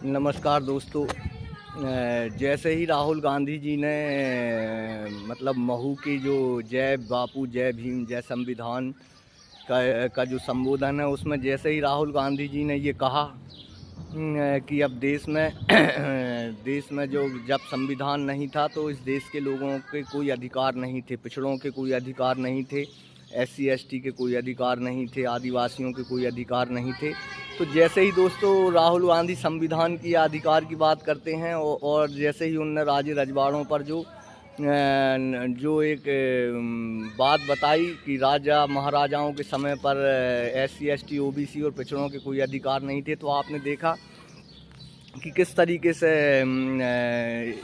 नमस्कार दोस्तों। जैसे ही राहुल गांधी जी ने मतलब महू की जो जय बापू जय भीम जय संविधान का जो संबोधन है उसमें जैसे ही राहुल गांधी जी ने ये कहा कि अब देश में देश में जो जब संविधान नहीं था तो इस देश के लोगों के कोई अधिकार नहीं थे, पिछड़ों के कोई अधिकार नहीं थे, SC ST के कोई अधिकार नहीं थे, आदिवासियों के कोई अधिकार नहीं थे। तो जैसे ही दोस्तों राहुल गांधी संविधान की अधिकार की बात करते हैं और जैसे ही उनने राज्य रजवाड़ों पर जो एक बात बताई कि राजा महाराजाओं के समय पर SC ST OBC और पिछड़ों के कोई अधिकार नहीं थे, तो आपने देखा कि किस तरीके से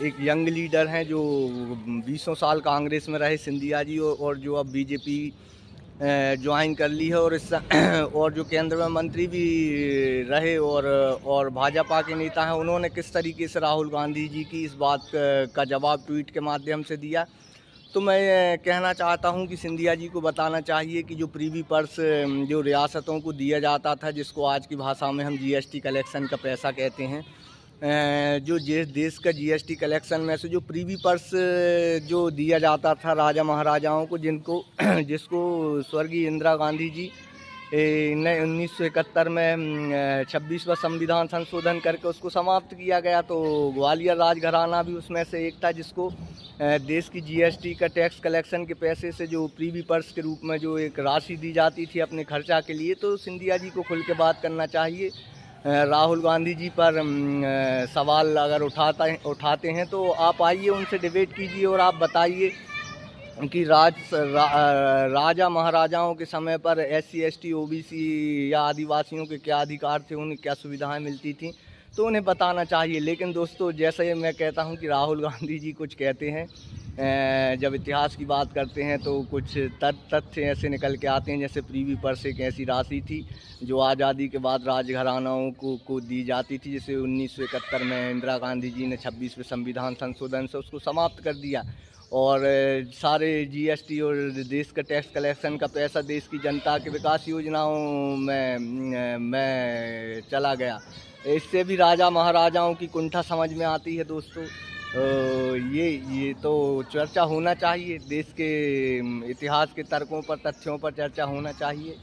एक यंग लीडर हैं जो 20 साल कांग्रेस में रहे, सिंधिया जी, और जो अब BJP ज्वाइन कर ली है, और इस और जो केंद्र में मंत्री भी रहे और भाजपा के नेता हैं, उन्होंने किस तरीके से राहुल गांधी जी की इस बात का जवाब ट्वीट के माध्यम से दिया। तो मैं कहना चाहता हूं कि सिंधिया जी को बताना चाहिए कि जो प्रीवी पर्स जो रियासतों को दिया जाता था, जिसको आज की भाषा में हम GST कलेक्शन का पैसा कहते हैं, जो देश का GST कलेक्शन में से जो प्रीवी पर्स जो दिया जाता था राजा महाराजाओं को, जिसको स्वर्गीय इंदिरा गांधी जी ने 1971 में 26वां संविधान संशोधन करके उसको समाप्त किया गया। तो ग्वालियर राजघराना भी उसमें से एक था, जिसको देश की GST का टैक्स कलेक्शन के पैसे से जो प्रीवी पर्स के रूप में जो एक राशि दी जाती थी अपने खर्चा के लिए। तो सिंधिया जी को खुल के बात करना चाहिए। राहुल गांधी जी पर सवाल अगर उठाते हैं तो आप आइए, उनसे डिबेट कीजिए और आप बताइए कि राजा महाराजाओं के समय पर SC ST OBC या आदिवासियों के क्या अधिकार थे, उन्हें क्या सुविधाएं मिलती थी, तो उन्हें बताना चाहिए। लेकिन दोस्तों, जैसे मैं कहता हूं कि राहुल गांधी जी कुछ कहते हैं, जब इतिहास की बात करते हैं तो कुछ तथ्य ऐसे निकल के आते हैं, जैसे प्रीवी पर्स एक ऐसी राशि थी जो आज़ादी के बाद राजघरानाओं को दी जाती थी, जिसे 1971 में इंदिरा गांधी जी ने 26वें संविधान संशोधन से उसको समाप्त कर दिया, और सारे GST और देश का टैक्स कलेक्शन का पैसा देश की जनता के विकास योजनाओं में चला गया। इससे भी राजा महाराजाओं की कुंठा समझ में आती है दोस्तों। ये तो चर्चा होना चाहिए, देश के इतिहास के तर्कों पर, तथ्यों पर चर्चा होना चाहिए।